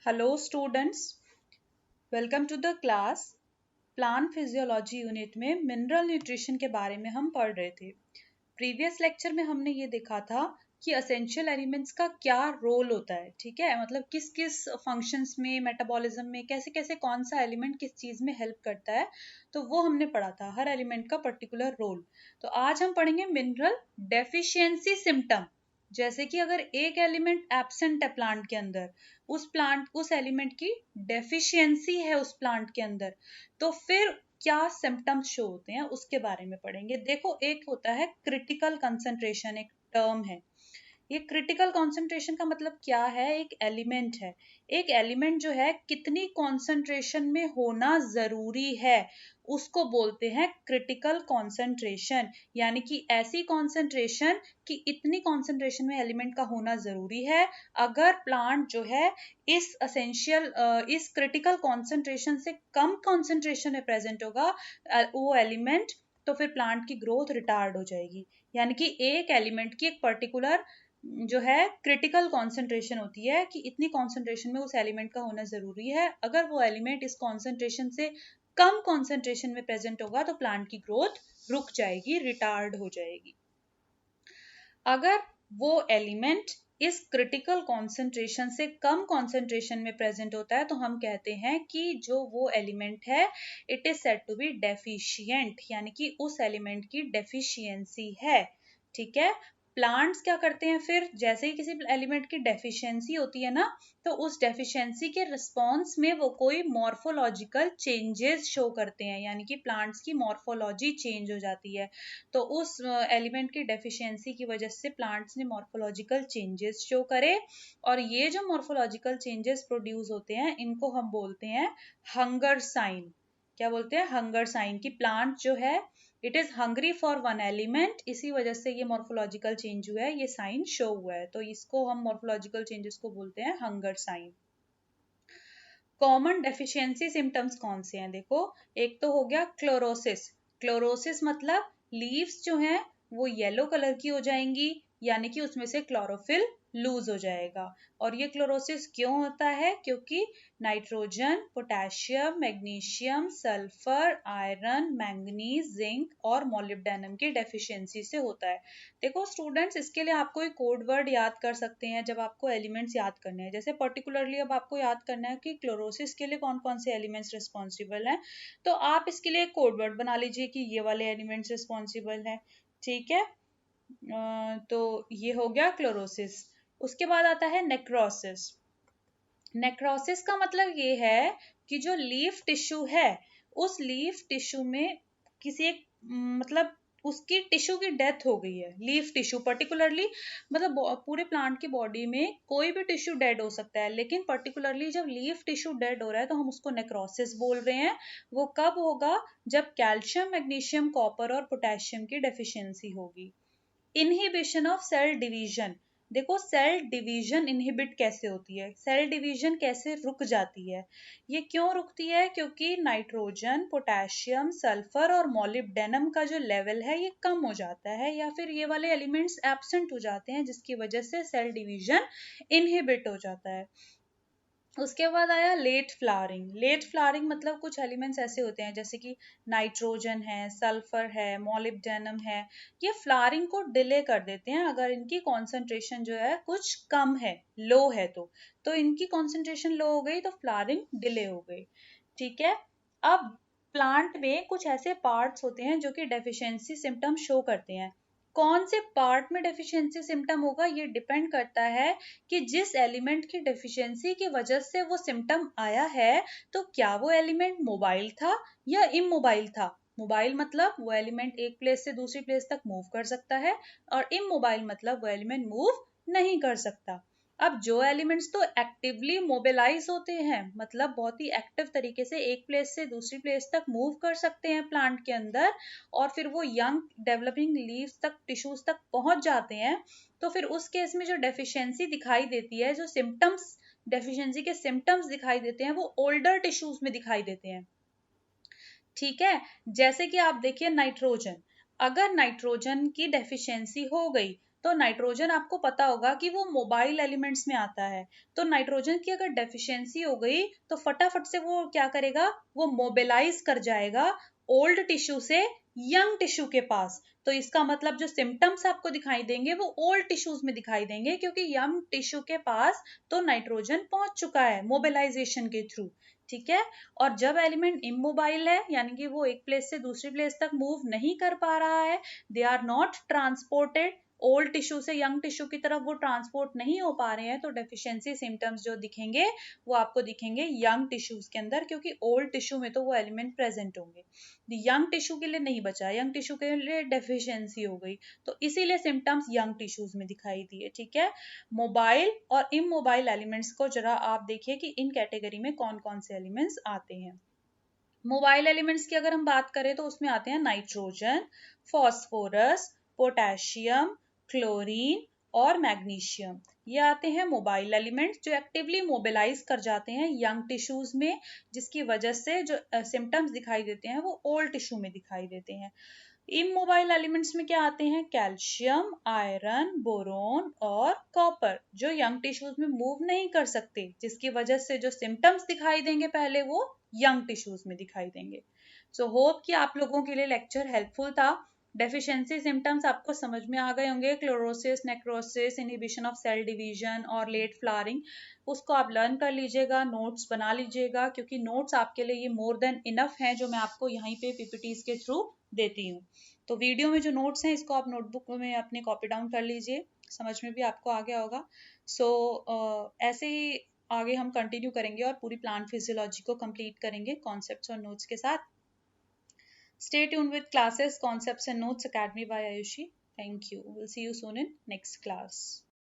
Hello students, welcome to the class. Plant physiology unit में mineral nutrition के बारे में हम पढ़ रहे थे। प्रीवियस लेक्चर में हमने ये देखा था कि असेंशियल एलिमेंट्स का क्या रोल होता है, ठीक है, मतलब किस किस फंक्शंस में, मेटाबॉलिज्म में कैसे कैसे कौन सा एलिमेंट किस चीज में हेल्प करता है, तो वो हमने पढ़ा था, हर एलिमेंट का पर्टिकुलर रोल। तो आज हम पढ़ेंगे मिनरल डेफिशिएंसी सिम्टम। जैसे कि अगर एक एलिमेंट एब्सेंट है प्लांट के अंदर, उस एलिमेंट की डेफिशिएंसी है उस प्लांट के अंदर, तो फिर क्या सिम्टम्स शो होते हैं उसके बारे में पढ़ेंगे। देखो, एक होता है क्रिटिकल कंसंट्रेशन, एक टर्म है। ये क्रिटिकल कंसंट्रेशन का मतलब क्या है? एक एलिमेंट है, एक एलिमेंट जो है कितनी कंसंट्रेशन में होना जरूरी है उसको बोलते हैं क्रिटिकल कंसंट्रेशन। यानी कि ऐसी कंसंट्रेशन कि इतनी कंसंट्रेशन में एलिमेंट का होना जरूरी है। अगर प्लांट जो है इस क्रिटिकल कंसंट्रेशन से कम कंसंट्रेशन में प्रेजेंट होगा वो एलिमेंट, तो फिर प्लांट की ग्रोथ रिटार्ड हो जाएगी। यानी कि एक एलिमेंट की एक पर्टिकुलर जो है क्रिटिकल कंसंट्रेशन होती है कि इतनी कंसंट्रेशन में उस एलिमेंट का होना जरूरी है। अगर वो एलिमेंट इस कंसंट्रेशन से कम कंसंट्रेशन में प्रेजेंट होगा तो प्लांट की ग्रोथ रुक जाएगी, रिटार्ड हो जाएगी। अगर वो एलिमेंट इस क्रिटिकल कंसंट्रेशन से कम कंसंट्रेशन में प्रेजेंट होता है तो हम कहते हैं कि जो वो एलिमेंट है it is said to be deficient, यानी कि उस एलिमेंट की डेफिशिएंसी है। ठीक है, प्लांट्स क्या करते हैं फिर, जैसे ही किसी एलिमेंट की डेफिशिएंसी होती है ना, तो उस डेफिशिएंसी के रिस्पॉन्स में वो कोई मॉर्फोलॉजिकल चेंजेस शो करते हैं, यानी कि प्लांट्स की मॉर्फोलॉजी चेंज हो जाती है। तो उस एलिमेंट की डेफिशिएंसी की वजह से प्लांट्स ने मॉर्फोलॉजिकल चेंजेस शो करे, और ये जो मॉर्फोलॉजिकल चेंजेस प्रोड्यूस होते हैं इनको हम बोलते हैं हंगर साइन। क्या बोलते हैं? Hunger sign. की प्लांट जो है it is hungry for one element, इसी वजह से ये मॉर्फोलॉजिकल चेंज हुआ है, ये साइन शो हुआ है, तो इसको हम मॉर्फोलॉजिकल चेंजेस को बोलते हैं hunger sign. Common deficiency symptoms कौन से हैं? देखो, एक तो हो गया क्लोरोसिस। क्लोरोसिस मतलब लीव्स जो हैं वो येलो कलर की हो जाएंगी, यानी कि उसमें से क्लोरोफिल लूज हो जाएगा। और ये क्लोरोसिस क्यों होता है? क्योंकि nitrogen, potassium, magnesium, sulphur, iron, manganese, zinc और मोलिब्डेनम की डेफिशिएंसी से होता है। देखो स्टूडेंट्स, इसके लिए आपको एक कोड वर्ड याद कर सकते हैं जब आपको एलिमेंट्स याद करने हैं। जैसे पर्टिकुलरली अब आपको याद करना है कि क्लोरोसिस के लिए कौन कौन से एलिमेंट्स रिस्पॉन्सिबल हैं, तो आप इसके लिए एक कोड वर्ड बना लीजिए कि ये वाले एलिमेंट्स रिस्पॉन्सिबल हैं। ठीक है, तो ये हो गया क्लोरोसिस। उसके बाद आता है नेक्रोसिस। नेक्रोसिस का मतलब ये है कि जो लीफ टिश्यू है उस लीफ टिश्यू में किसी एक मतलब उसकी टिश्यू की डेथ हो गई है। लीफ टिश्यू पर्टिकुलरली, मतलब पूरे प्लांट की बॉडी में कोई भी टिश्यू डेड हो सकता है, लेकिन पर्टिकुलरली जब लीफ टिश्यू डेड हो रहा है तो हम उसको नेक्रोसिस बोल रहे हैं। वो कब होगा? जब कैल्शियम, मैग्नीशियम, कॉपर और पोटेशियम की डेफिशिएंसी होगी। Inhibition of cell division. देखो, सेल डिवीजन इनहिबिट कैसे होती है, सेल डिवीजन कैसे रुक जाती है? ये क्यों रुकती है? क्योंकि नाइट्रोजन, पोटेशियम, सल्फर और मोलिब्डेनम का जो लेवल है ये कम हो जाता है, या फिर ये वाले एलिमेंट्स एब्सेंट हो जाते हैं, जिसकी वजह से सेल डिवीजन इनहिबिट हो जाता है। उसके बाद आया लेट फ्लावरिंग। लेट फ्लावरिंग मतलब कुछ एलिमेंट्स ऐसे होते हैं जैसे कि नाइट्रोजन है, सल्फर है, मोलिब्डेनम है, ये फ्लावरिंग को डिले कर देते हैं अगर इनकी कॉन्सेंट्रेशन जो है कुछ कम है, लो है। तो इनकी कॉन्सेंट्रेशन लो हो गई तो फ्लावरिंग डिले हो गई। ठीक है, अब प्लांट में कुछ ऐसे पार्ट्स होते हैं जो कि डेफिशिएंसी सिम्टम शो करते हैं। कौन से पार्ट में डेफिशिएंसी सिम्टम होगा ये डिपेंड करता है कि जिस एलिमेंट की डेफिशिएंसी की वजह से वो सिम्टम आया है, तो क्या वो एलिमेंट मोबाइल था या इमोबाइल था। मोबाइल मतलब वो एलिमेंट एक प्लेस से दूसरी प्लेस तक मूव कर सकता है, और इमोबाइल मतलब वो एलिमेंट मूव नहीं कर सकता। अब जो एलिमेंट्स तो एक्टिवली मोबिलाइज होते हैं, मतलब बहुत ही एक्टिव तरीके से एक प्लेस से दूसरी प्लेस तक मूव कर सकते हैं प्लांट के अंदर, और फिर वो यंग डेवलपिंग लीव्स तक, टिश्यूज तक पहुंच जाते हैं, तो फिर उस केस में जो डेफिशिएंसी दिखाई देती है, जो सिम्टम्स, डेफिशिएंसी के सिम्टम्स दिखाई देते हैं, वो ओल्डर टिश्यूज में दिखाई देते हैं। ठीक है, जैसे कि आप देखिए नाइट्रोजन, अगर नाइट्रोजन की डेफिशिएंसी हो गई तो नाइट्रोजन आपको पता होगा कि वो मोबाइल एलिमेंट्स में आता है। तो नाइट्रोजन की अगर डेफिशिएंसी हो गई तो फटाफट से वो क्या करेगा, वो मोबिलाइज कर जाएगा ओल्ड टिश्यू से यंग टिश्यू के पास। तो इसका मतलब जो सिम्टम्स आपको दिखाई देंगे वो ओल्ड टिश्यूज में दिखाई देंगे, क्योंकि यंग टिश्यू के पास तो नाइट्रोजन पहुंच चुका है मोबिलाइजेशन के थ्रू। ठीक है। और जब एलिमेंट इमोबाइल है, यानी कि वो एक प्लेस से दूसरी प्लेस तक मूव नहीं कर पा रहा है, they are not transported, old tissue से यंग टिश्यू की तरफ वो ट्रांसपोर्ट नहीं हो पा रहे हैं, तो डेफिशिएंसी सिम्टम्स जो दिखेंगे वो आपको दिखेंगे यंग टिश्यूज के अंदर, क्योंकि ओल्ड टिश्यू में तो वो एलिमेंट प्रेजेंट होंगे। यंग टिश्यू के लिए नहीं बचा, यंग टिश्यू के लिए डेफिशिएंसी हो गई, तो इसीलिए सिम्टम्स यंग टिश्यूज में दिखाई दिए। ठीक है। मोबाइल और इमोबाइल एलिमेंट्स को जरा आप देखिए कि इन कैटेगरी में कौन कौन से एलिमेंट्स आते हैं। मोबाइल एलिमेंट्स की अगर हम बात करें तो उसमें आते हैं नाइट्रोजन, फॉस्फोरस, पोटेशियम, क्लोरीन और मैग्नीशियम। ये आते हैं मोबाइल एलिमेंट्स जो एक्टिवली मोबिलाइज कर जाते हैं यंग टिश्यूज में, जिसकी वजह से जो सिम्टम्स दिखाई देते हैं वो ओल्ड टिश्यू में दिखाई देते हैं। इमोबाइल एलिमेंट्स में क्या आते हैं, कैल्शियम, आयरन, बोरोन और कॉपर, जो यंग टिश्यूज में मूव नहीं कर सकते, जिसकी वजह से जो सिम्टम्स दिखाई देंगे पहले वो यंग टिश्यूज में दिखाई देंगे। सो होप कि आप लोगों के लिए लेक्चर हेल्पफुल था। डेफिशिएंसी सिम्टम्स आपको समझ में आ गए होंगे, chlorosis, necrosis, inhibition of cell division और लेट फ्लावरिंग। उसको आप लर्न कर लीजिएगा, नोट्स बना लीजिएगा, क्योंकि नोट्स आपके लिए ये मोर देन इनफ हैं जो मैं आपको यहीं पे पीपीटीज के थ्रू देती हूँ। तो वीडियो में जो नोट्स हैं इसको आप नोटबुक में अपनी कॉपी डाउन कर लीजिए, समझ में भी आपको आ गया होगा। सो ऐसे ही आगे हम कंटिन्यू करेंगे और पूरी प्लांट फिजियोलॉजी को कंप्लीट करेंगे कॉन्सेप्ट्स और नोट्स के साथ। Stay tuned with classes, concepts and notes academy by Ayushi. Thank you. We'll see you soon in next class.